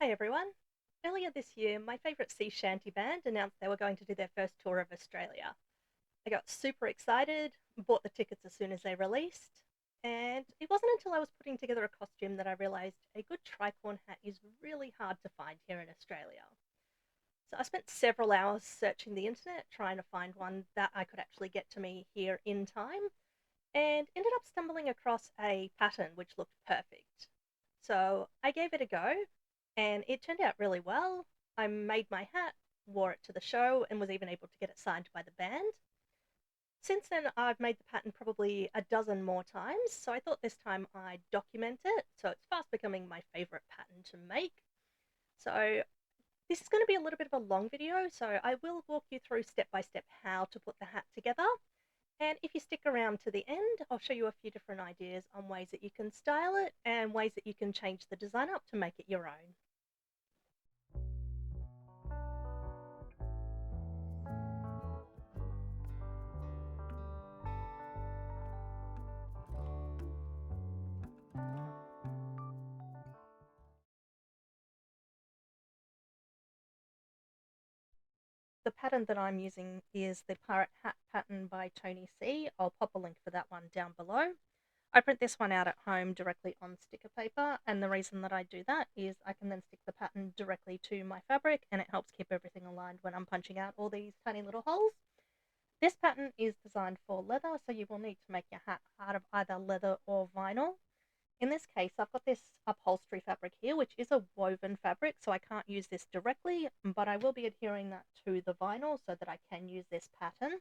Hi everyone. Earlier this year, my favourite sea shanty band announced they were going to do their first tour of Australia. I got super excited, bought the tickets as soon as they released, and it wasn't until I was putting together a costume that I realised a good tricorn hat is really hard to find here in Australia. So I spent several hours searching the internet trying to find one that I could actually get to me here in time, and ended up stumbling across a pattern which looked perfect. So I gave it a go, and it turned out really well. I made my hat, wore it to the show, and was even able to get it signed by the band. Since then, I've made the pattern probably a dozen more times, so I thought this time I'd document it. So it's fast becoming my favorite pattern to make. So this is going to be a little bit of a long video, so I will walk you through step by step how to put the hat together. And if you stick around to the end, I'll show you a few different ideas on ways that you can style it and ways that you can change the design up to make it your own. The pattern that I'm using is the Pirate Hat pattern by Tony C. I'll pop a link for that one down below. I print this one out at home directly on sticker paper, and the reason that I do that is I can then stick the pattern directly to my fabric, and it helps keep everything aligned when I'm punching out all these tiny little holes. This pattern is designed for leather, so you will need to make your hat out of either leather or vinyl. In this case, I've got this upholstery fabric here, which is a woven fabric, so I can't use this directly, but I will be adhering that to the vinyl so that I can use this pattern.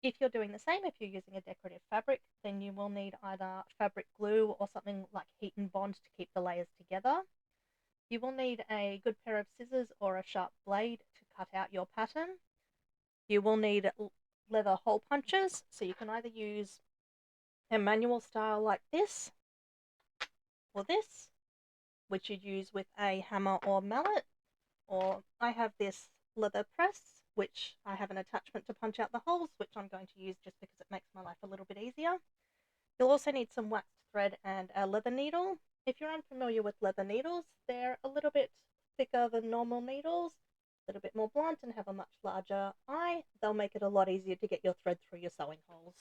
If you're doing the same, if you're using a decorative fabric, then you will need either fabric glue or something like heat and bond to keep the layers together. You will need a good pair of scissors or a sharp blade to cut out your pattern. You will need leather hole punches, so you can either use a manual style like this or this, which you'd use with a hammer or mallet, or I have this leather press, which I have an attachment to punch out the holes, which I'm going to use just because it makes my life a little bit easier. You'll also need some waxed thread and a leather needle. If you're unfamiliar with leather needles, they're a little bit thicker than normal needles, a little bit more blunt, and have a much larger eye. They'll make it a lot easier to get your thread through your sewing holes.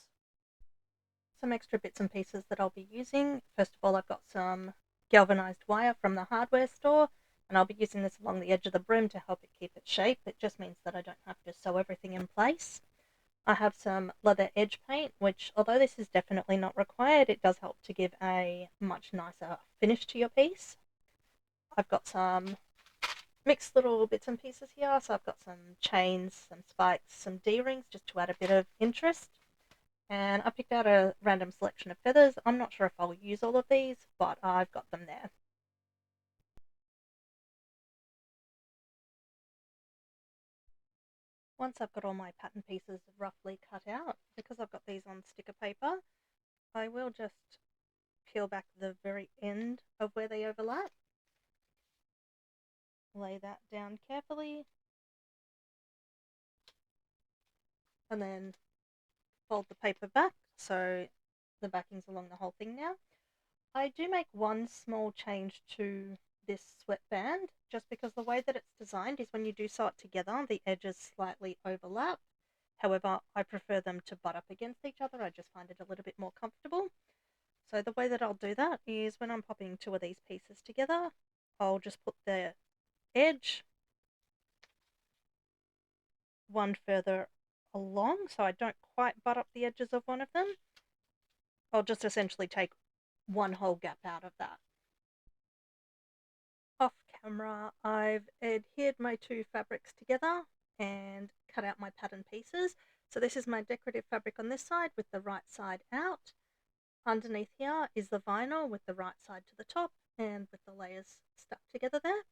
Some extra bits and pieces that I'll be using. First of all, I've got some galvanized wire from the hardware store, and I'll be using this along the edge of the brim to help it keep its shape. It just means that I don't have to sew everything in place. I have some leather edge paint, which, although this is definitely not required, it does help to give a much nicer finish to your piece. I've got some mixed little bits and pieces here, so I've got some chains, some spikes, some D-rings, just to add a bit of interest. And I picked out a random selection of feathers. I'm not sure if I'll use all of these, but I've got them there. Once I've got all my pattern pieces roughly cut out, because I've got these on sticker paper, I will just peel back the very end of where they overlap, lay that down carefully, and then fold the paper back so the backing's along the whole thing now. I do make one small change to this sweatband, just because the way that it's designed is when you do sew it together, the edges slightly overlap. However, I prefer them to butt up against each other. I just find it a little bit more comfortable. So the way that I'll do that is when I'm popping two of these pieces together, I'll just put the edge one further along so I don't quite butt up the edges of one of them. I'll just essentially take one whole gap out of that. Off camera, I've adhered my two fabrics together and cut out my pattern pieces. So this is my decorative fabric on this side with the right side out. Underneath here is the vinyl with the right side to the top and with the layers stuck together there.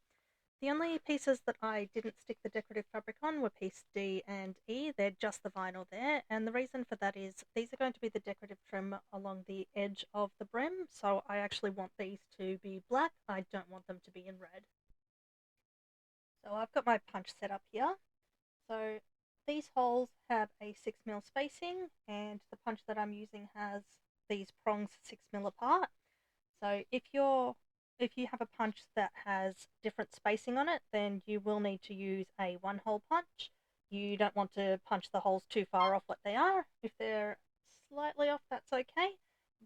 The only pieces that I didn't stick the decorative fabric on were piece D and E. They're just the vinyl there, and the reason for that is these are going to be the decorative trim along the edge of the brim, so I actually want these to be black. I don't want them to be in red. So I've got my punch set up here. So these holes have a 6mm spacing, and the punch that I'm using has these prongs 6mm apart. So if you're If you have a punch that has different spacing on it, then you will need to use a one-hole punch. You don't want to punch the holes too far off what they are. If they're slightly off, that's okay,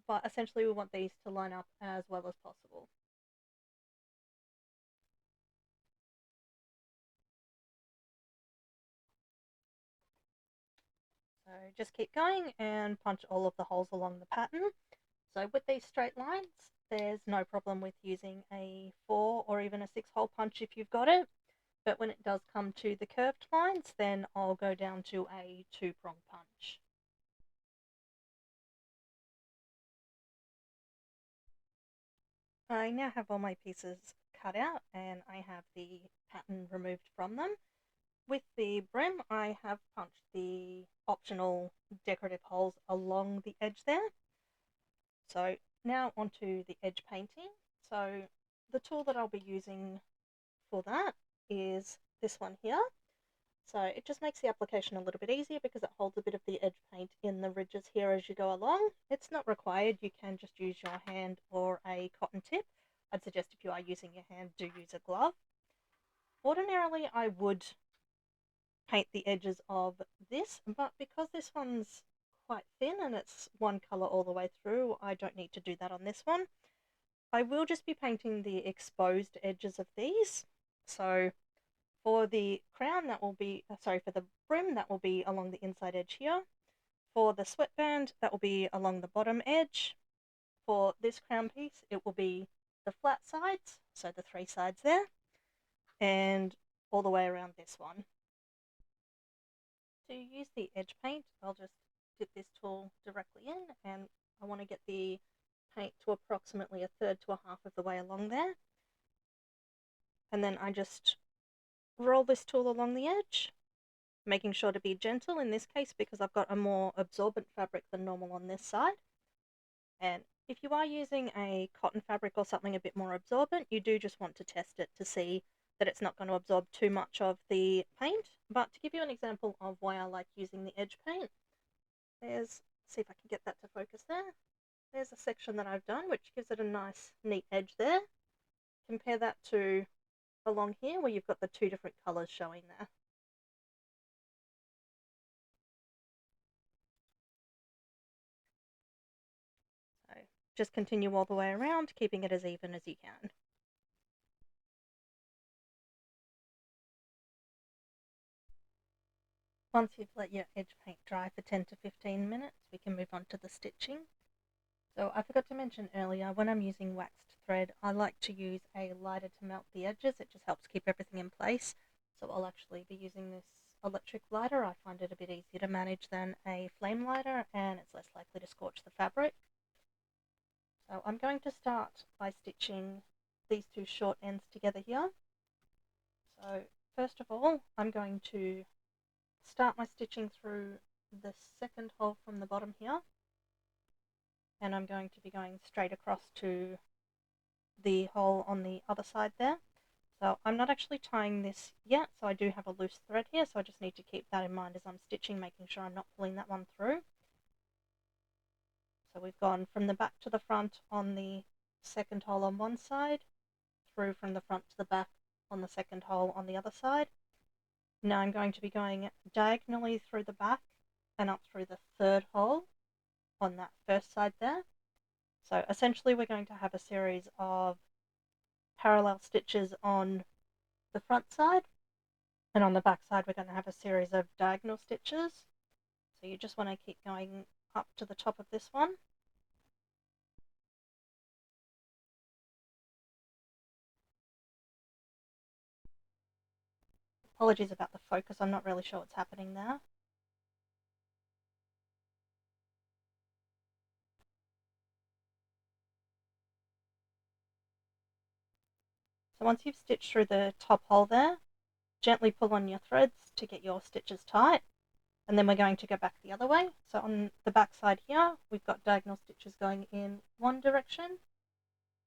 but essentially we want these to line up as well as possible. So just keep going and punch all of the holes along the pattern. So with these straight lines, there's no problem with using a 4 or even a 6-hole punch if you've got it. But when it does come to the curved lines, then I'll go down to a 2-prong punch. I now have all my pieces cut out and I have the pattern removed from them. With the brim, I have punched the optional decorative holes along the edge there. So now onto the edge painting. So the tool that I'll be using for that is this one here. So it just makes the application a little bit easier because it holds a bit of the edge paint in the ridges here as you go along. It's not required, you can just use your hand or a cotton tip. I'd suggest if you are using your hand, do use a glove. Ordinarily I would paint the edges of this, but because this one's quite thin and it's one colour all the way through, I don't need to do that on this one. I will just be painting the exposed edges of these. So for the crown, that will be, for the brim, that will be along the inside edge here. For the sweatband, that will be along the bottom edge. For this crown piece, it will be the flat sides, so the 3 sides there, and all the way around this one. To use the edge paint, I'll just dip this tool directly in, and I want to get the paint to approximately a third to a half of the way along there. And then I just roll this tool along the edge, making sure to be gentle in this case because I've got a more absorbent fabric than normal on this side. And if you are using a cotton fabric or something a bit more absorbent, you do just want to test it to see that it's not going to absorb too much of the paint. But to give you an example of why I like using the edge paint, see if I can get that to focus there. There's a section that I've done which gives it a nice neat edge there. Compare that to along here where you've got the 2 different colours showing there. So just continue all the way around, keeping it as even as you can. Once you've let your edge paint dry for 10 to 15 minutes, we can move on to the stitching. So I forgot to mention earlier, when I'm using waxed thread, I like to use a lighter to melt the edges. It just helps keep everything in place. So I'll actually be using this electric lighter. I find it a bit easier to manage than a flame lighter, and it's less likely to scorch the fabric. So I'm going to start by stitching these 2 short ends together here. So first of all, I'm going to start my stitching through the 2nd hole from the bottom here, and I'm going to be going straight across to the hole on the other side there. So I'm not actually tying this yet, so I do have a loose thread here, so I just need to keep that in mind as I'm stitching, making sure I'm not pulling that one through. So we've gone from the back to the front on the 2nd hole on one side, through from the front to the back on the 2nd hole on the other side. Now I'm going to be going diagonally through the back and up through the 3rd hole on that first side there. So essentially we're going to have a series of parallel stitches on the front side, and on the back side we're going to have a series of diagonal stitches. So you just want to keep going up to the top of this one. Apologies about the focus, I'm not really sure what's happening there. So once you've stitched through the top hole there, gently pull on your threads to get your stitches tight, and then we're going to go back the other way. So on the back side here, we've got diagonal stitches going in one direction.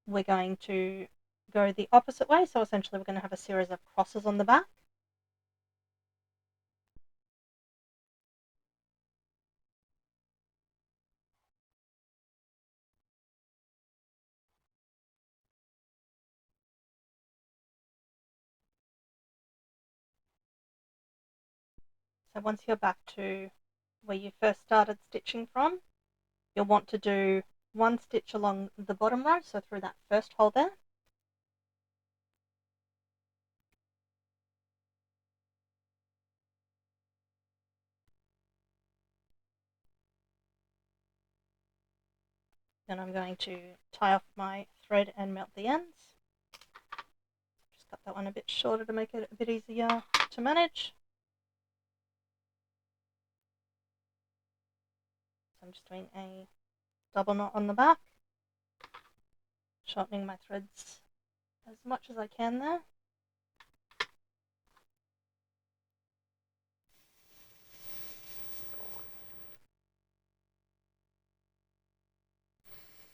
We're going to go the opposite way, so essentially we're going to have a series of crosses on the back. So once you're back to where you first started stitching from, you'll want to do one stitch along the bottom row, so through that first hole there. Then I'm going to tie off my thread and melt the ends. Just cut that one a bit shorter to make it a bit easier to manage. So I'm just doing a double knot on the back, shortening my threads as much as I can there.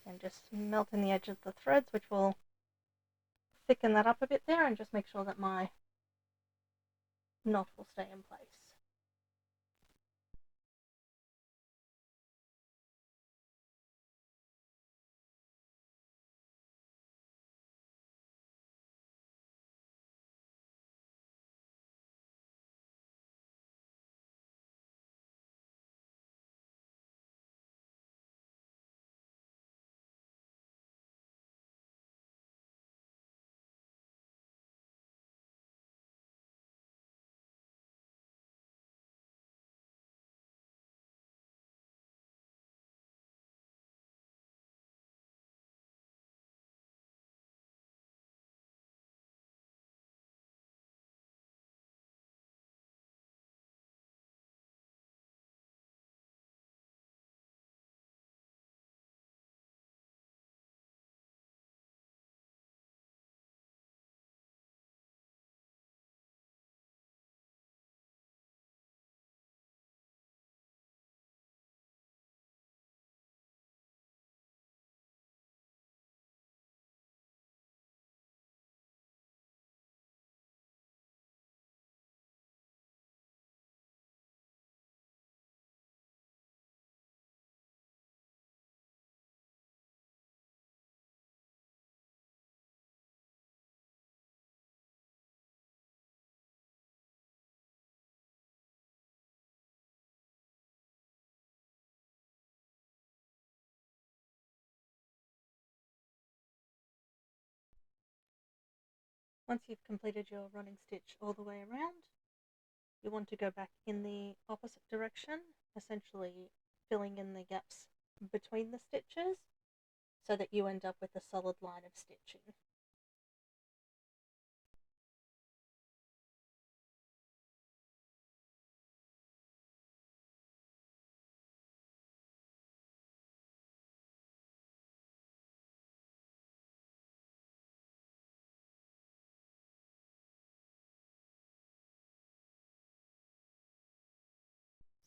And just melting the edge of the threads, which will thicken that up a bit there and just make sure that my knot will stay in place. Once you've completed your running stitch all the way around, you want to go back in the opposite direction, essentially filling in the gaps between the stitches so that you end up with a solid line of stitching.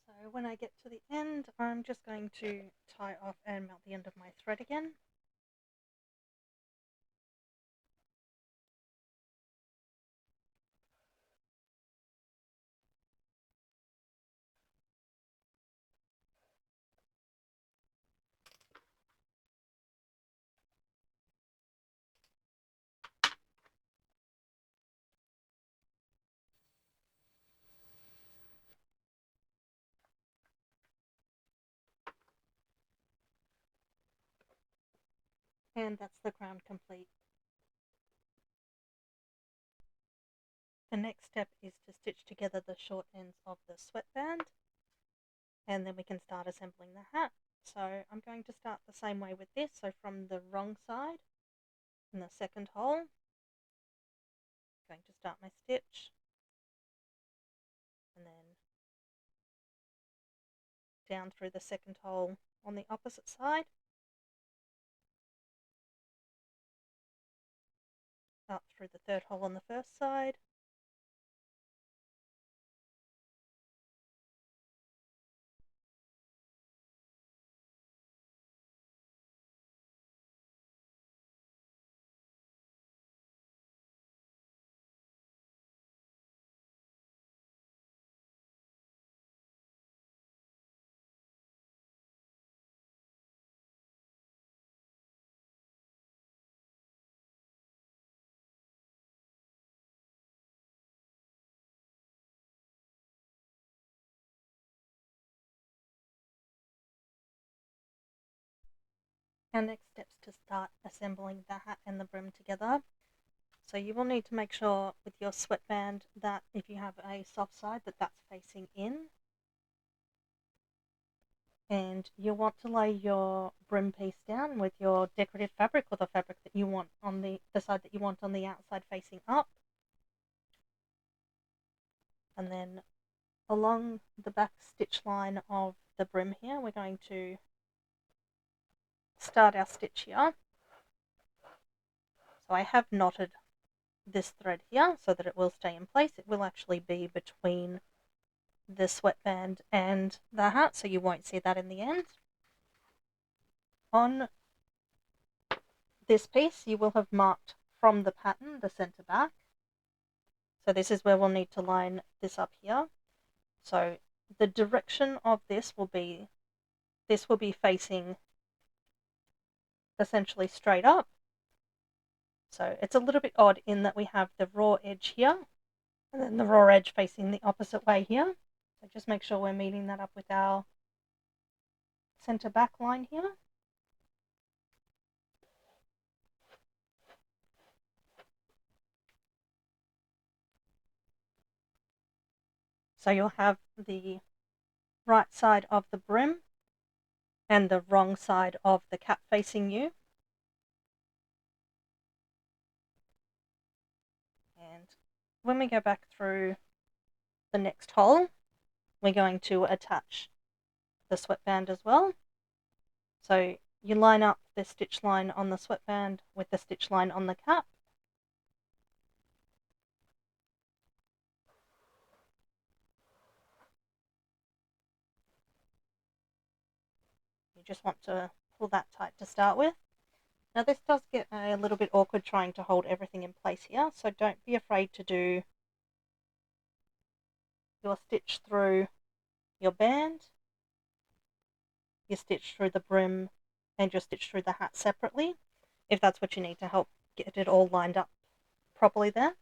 So when I get to the end, I'm just going to tie off and melt the end of my thread again. And that's the crown complete. The next step is to stitch together the short ends of the sweatband, and then we can start assembling the hat. So I'm going to start the same way with this, so from the wrong side in the second hole, I'm going to start my stitch, and then down through the second hole on the opposite side, up through the third hole on the first side, Our next step's to start assembling the hat and the brim together. So you will need to make sure with your sweatband that if you have a soft side that's facing in. And you'll want to lay your brim piece down with your decorative fabric or the fabric that you want on the side that you want on the outside facing up. And then along the back stitch line of the brim here, we're going to start our stitch here. So I have knotted this thread here so that it will stay in place. It will actually be between the sweatband and the hat, so you won't see that in the end. On this piece, you will have marked from the pattern the center back. So this is where we'll need to line this up here. So the direction of this will be facing essentially straight up. So it's a little bit odd in that we have the raw edge here and then the raw edge facing the opposite way here. So just make sure we're meeting that up with our center back line here. So you'll have the right side of the brim and the wrong side of the cap facing you. And when we go back through the next hole, we're going to attach the sweatband as well. So you line up the stitch line on the sweatband with the stitch line on the cap. You just want to pull that tight to start with. Now this does get a little bit awkward trying to hold everything in place here, so don't be afraid to do your stitch through your band, your stitch through the brim, and your stitch through the hat separately, if that's what you need to help get it all lined up properly there.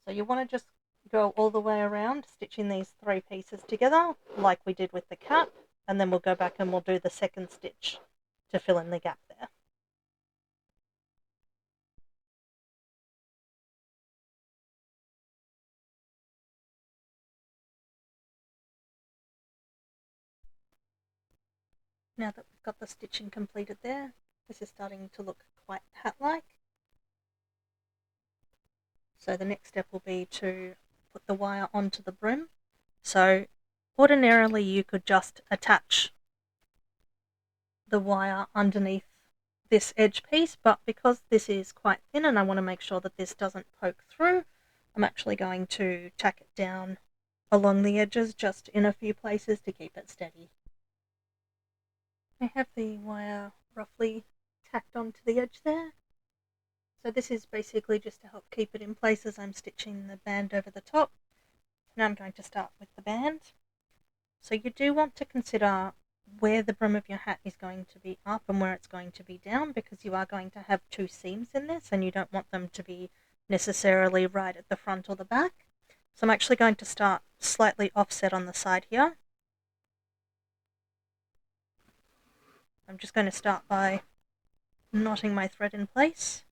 So you want to just go all the way around, stitching these three pieces together like we did with the cap, and then we'll go back and we'll do the second stitch to fill in the gap there. Now that we've got the stitching completed there, this is starting to look quite hat-like. So the next step will be to put the wire onto the brim. So ordinarily you could just attach the wire underneath this edge piece, but because this is quite thin and I want to make sure that this doesn't poke through, I'm actually going to tack it down along the edges just in a few places to keep it steady. I have the wire roughly tacked onto the edge there. So this is basically just to help keep it in place as I'm stitching the band over the top. Now I'm going to start with the band. So you do want to consider where the brim of your hat is going to be up and where it's going to be down, because you are going to have two seams in this and you don't want them to be necessarily right at the front or the back. So I'm actually going to start slightly offset on the side here. I'm just going to start by knotting my thread in place.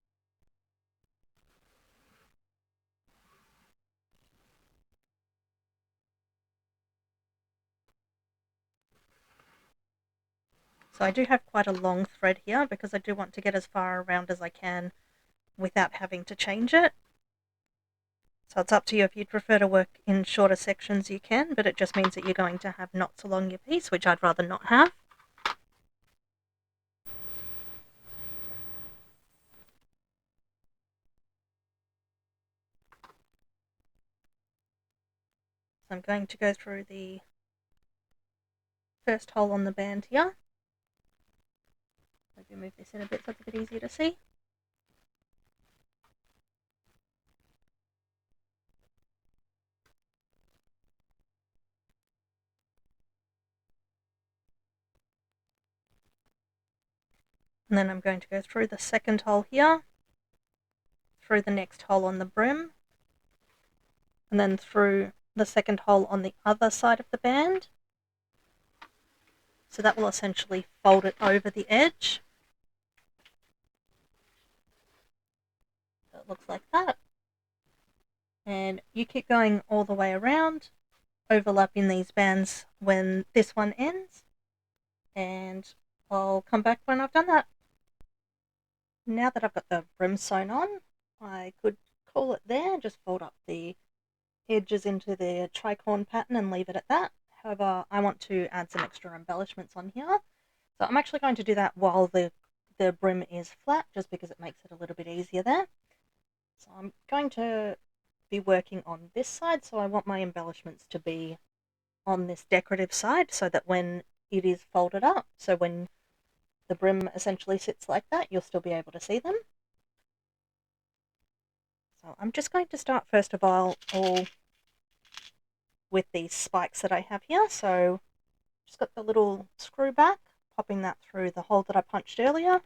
So I do have quite a long thread here because I do want to get as far around as I can without having to change it. So it's up to you. If you'd prefer to work in shorter sections, you can, but it just means that you're going to have knots along your piece, which I'd rather not have. So I'm going to go through the first hole on the band here. Maybe move this in a bit so it's a bit easier to see. And then I'm going to go through the second hole here, through the next hole on the brim, and then through the second hole on the other side of the band. So that will essentially fold it over the edge. it looks like that. And you keep going all the way around, overlapping these bands when this one ends, and I'll come back when I've done that. Now that I've got the brim sewn on, I could call it there, just fold up the edges into the tricorn pattern and leave it at that. However, I want to add some extra embellishments on here, so I'm actually going to do that while the brim is flat, just because it makes it a little bit easier there. So I'm going to be working on this side, so I want my embellishments to be on this decorative side, so that when it is folded up, so when the brim essentially sits like that, you'll still be able to see them. So I'm just going to start first of all with these spikes that I have here. So just got the little screw back, popping that through the hole that I punched earlier.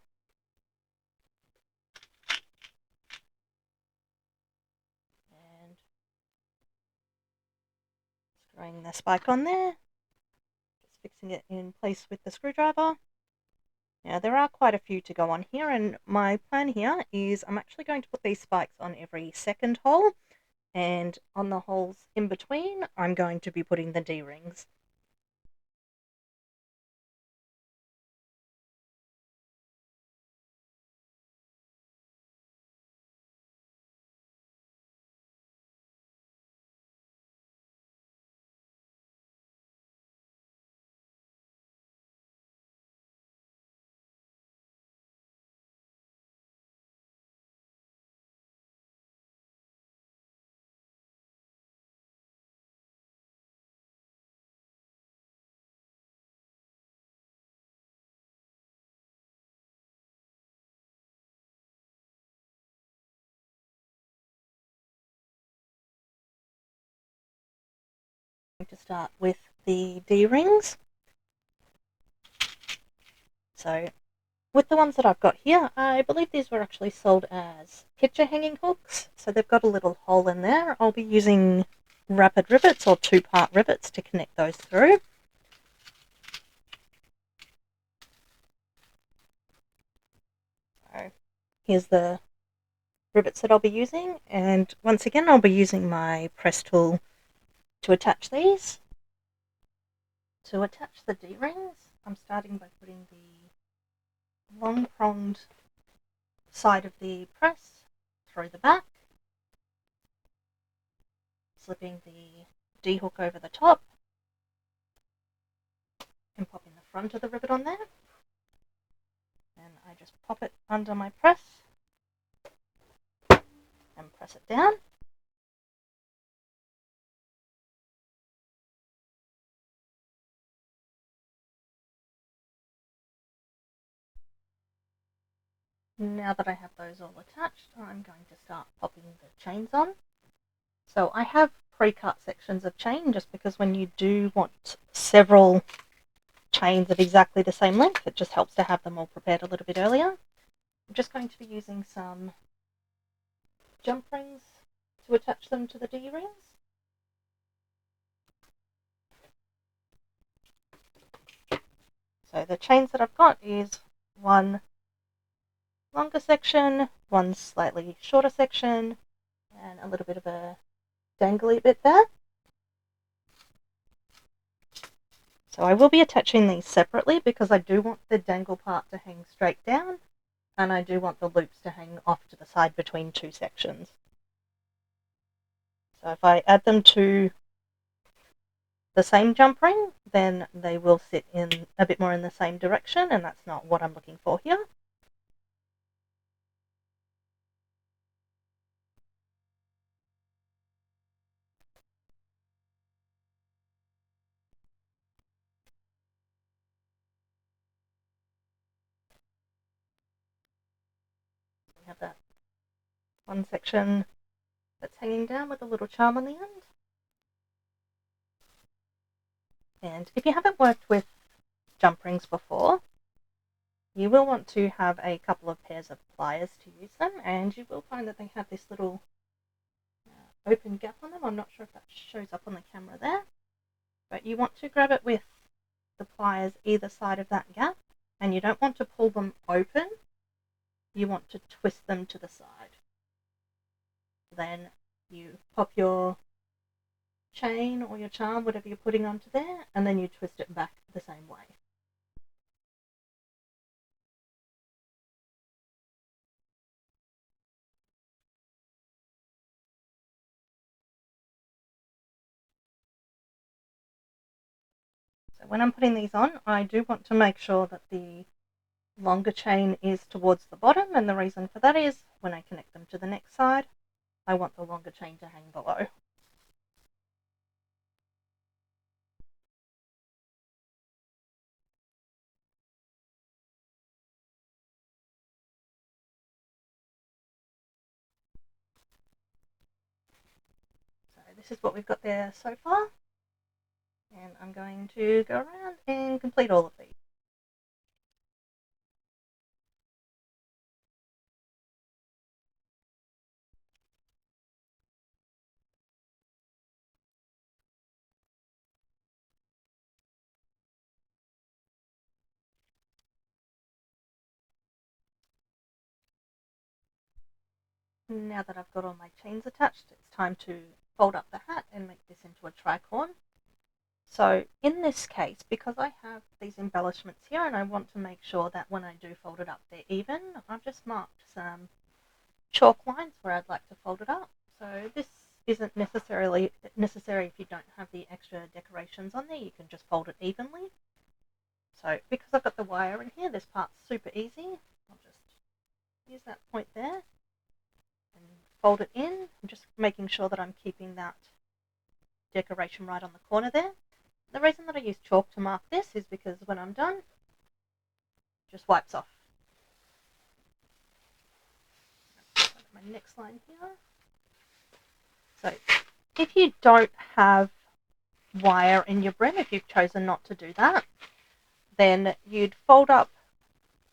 And screwing the spike on there. Just fixing it in place with the screwdriver. Now there are quite a few to go on here, and my plan here is I'm actually going to put these spikes on every second hole, and on the holes in between I'm going to be putting the D-rings. I'm going to start with the D-rings. So with the ones that I've got here, I believe these were actually sold as picture hanging hooks, so they've got a little hole in there. I'll be using rapid rivets or 2-part rivets to connect those through. So here's the rivets that I'll be using, and once again I'll be using my press tool to attach these. To attach the D-rings, I'm starting by putting the long pronged side of the press through the back, slipping the D-hook over the top, and popping the front of the rivet on there. And I just pop it under my press and press it down. Now that I have those all attached, I'm going to start popping the chains on. So I have pre-cut sections of chain, just because when you do want several chains of exactly the same length, it just helps to have them all prepared a little bit earlier. I'm just going to be using some jump rings to attach them to the D-rings. So the chains that I've got is one longer section, one slightly shorter section, and a little bit of a dangly bit there. So I will be attaching these separately, because I do want the dangle part to hang straight down, and I do want the loops to hang off to the side between two sections. So if I add them to the same jump ring, then they will sit in a bit more in the same direction, and that's not what I'm looking for here. We have that one section that's hanging down with a little charm on the end. And if you haven't worked with jump rings before, you will want to have a couple of pairs of pliers to use them, and you will find that they have this little open gap on them. I'm not sure if that shows up on the camera there, but you want to grab it with the pliers either side of that gap, and you don't want to pull them open, you want to twist them to the side. then you pop your chain or your charm, whatever you're putting onto there, and then you twist it back the same way. So when I'm putting these on, I do want to make sure that the longer chain is towards the bottom, and the reason for that is when I connect them to the next side, I want the longer chain to hang below. So this is what we've got there so far, and I'm going to go around and complete all of these. Now that I've got all my chains attached, it's time to fold up the hat and make this into a tricorn. So in this case, because I have these embellishments here and I want to make sure that when I do fold it up they're even, I've just marked some chalk lines where I'd like to fold it up. So this isn't necessarily necessary if you don't have the extra decorations on there, you can just fold it evenly. So because I've got the wire in here, this part's super easy. I'll just use that point there and fold it in. I'm just making sure that I'm keeping that decoration right on the corner there. The reason that I use chalk to mark this is because when I'm done, it just wipes off. My next line here. So if you don't have wire in your brim, if you've chosen not to do that, then you'd fold up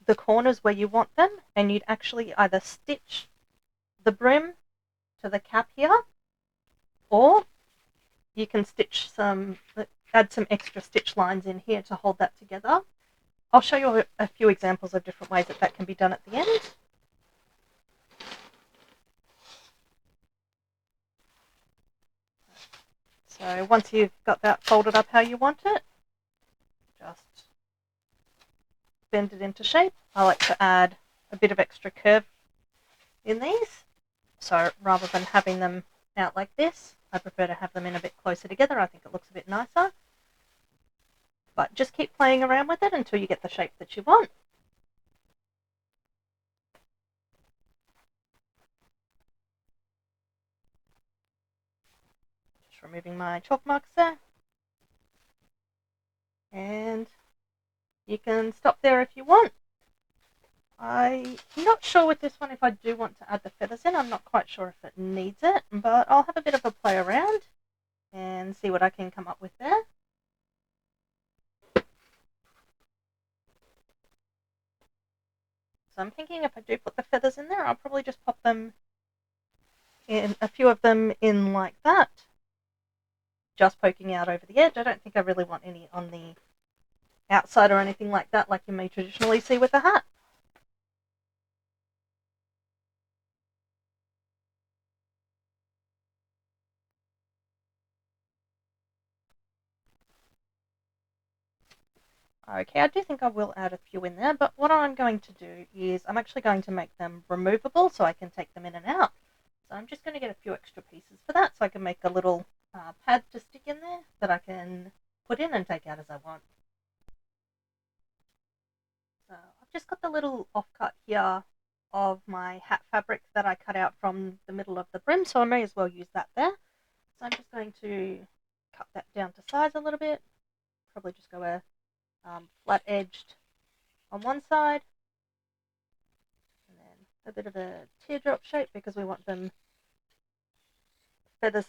the corners where you want them and you'd actually either stitch the brim to the cap here, or you can stitch add some extra stitch lines in here to hold that together. I'll show you a few examples of different ways that can be done at the end. So once you've got that folded up how you want it, just bend it into shape. I like to add a bit of extra curve in these. So rather than having them out like this, I prefer to have them in a bit closer together. I think it looks a bit nicer. But just keep playing around with it until you get the shape that you want. Just removing my chalk marks there. And you can stop there if you want. I'm not sure with this one if I do want to add the feathers in. I'm not quite sure if it needs it, but I'll have a bit of a play around and see what I can come up with there. So I'm thinking if I do put the feathers in there, I'll probably just pop them in, a few of them in like that, just poking out over the edge. I don't think I really want any on the outside or anything like that, like you may traditionally see with a hat. Okay, I do think I will add a few in there, but what I'm going to do is I'm actually going to make them removable so I can take them in and out. So I'm just going to get a few extra pieces for that so I can make a little pad to stick in there that I can put in and take out as I want. So I've just got the little offcut here of my hat fabric that I cut out from the middle of the brim, so I may as well use that there. So I'm just going to cut that down to size a little bit, probably just go a flat edged on one side, and then a bit of a teardrop shape because we want the feathers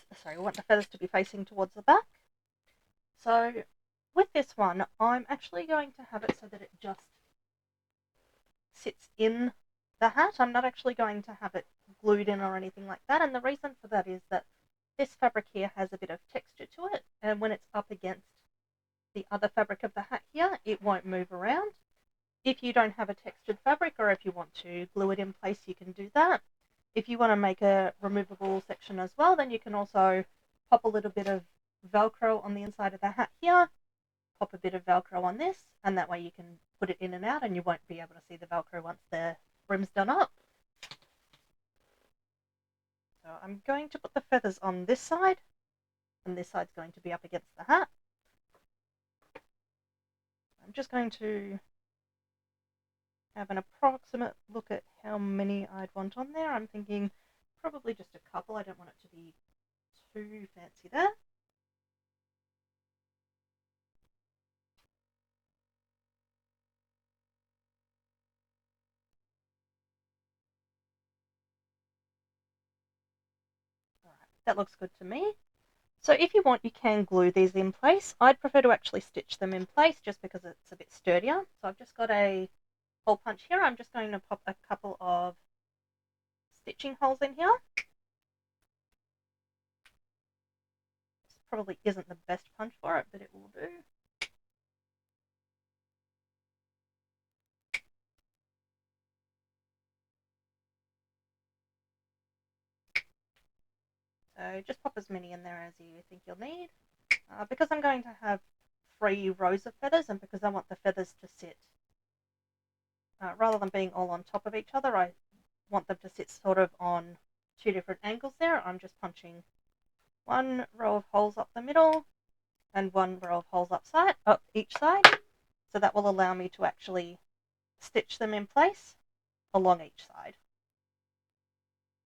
to be facing towards the back. So with this one, I'm actually going to have it so that it just sits in the hat. I'm not actually going to have it glued in or anything like that, and the reason for that is that this fabric here has a bit of texture to it, and when it's up against the other fabric of the hat here, it won't move around. If you don't have a textured fabric or if you want to glue it in place, you can do that. If you want to make a removable section as well, then you can also pop a little bit of Velcro on the inside of the hat here, pop a bit of Velcro on this, and that way you can put it in and out and you won't be able to see the Velcro once the brim's done up. So I'm going to put the feathers on this side, and this side's going to be up against the hat. I'm just going to have an approximate look at how many I'd want on there. I'm thinking probably just a couple. I don't want it to be too fancy there. Alright, that looks good to me. So if you want, you can glue these in place. I'd prefer to actually stitch them in place just because it's a bit sturdier. So I've just got a hole punch here. I'm just going to pop a couple of stitching holes in here. This probably isn't the best punch for it, but it will do. So just pop as many in there as you think you'll need. Because I'm going to have 3 rows of feathers, and because I want the feathers to sit, rather than being all on top of each other, I want them to sit sort of on 2 different angles there. I'm just punching 1 row of holes up the middle and 1 row of holes up each side. So that will allow me to actually stitch them in place along each side.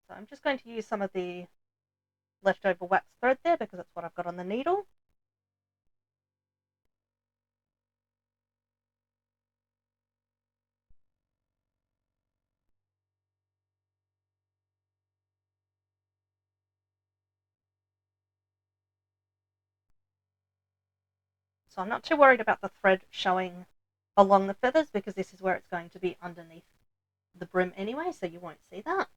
So I'm just going to use some of the leftover wax thread there because that's what I've got on the needle. So I'm not too worried about the thread showing along the feathers because this is where it's going to be underneath the brim anyway, so you won't see that.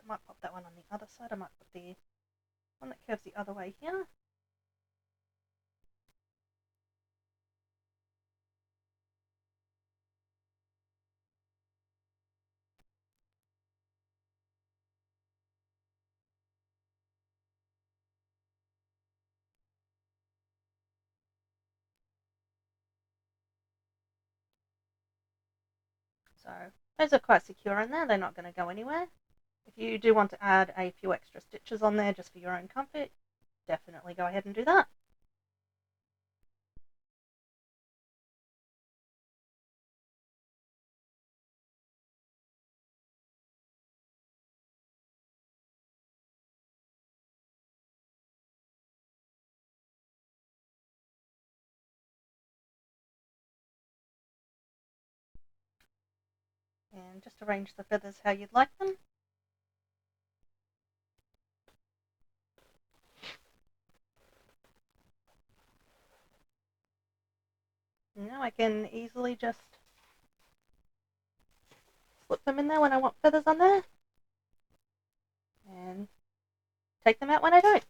I might pop that one on the other side. I might put the one that curves the other way here. So those are quite secure in there. They're not going to go anywhere. If you do want to add a few extra stitches on there just for your own comfort, definitely go ahead and do that. And just arrange the feathers how you'd like them. Now I can easily just slip them in there when I want feathers on there and take them out when I don't.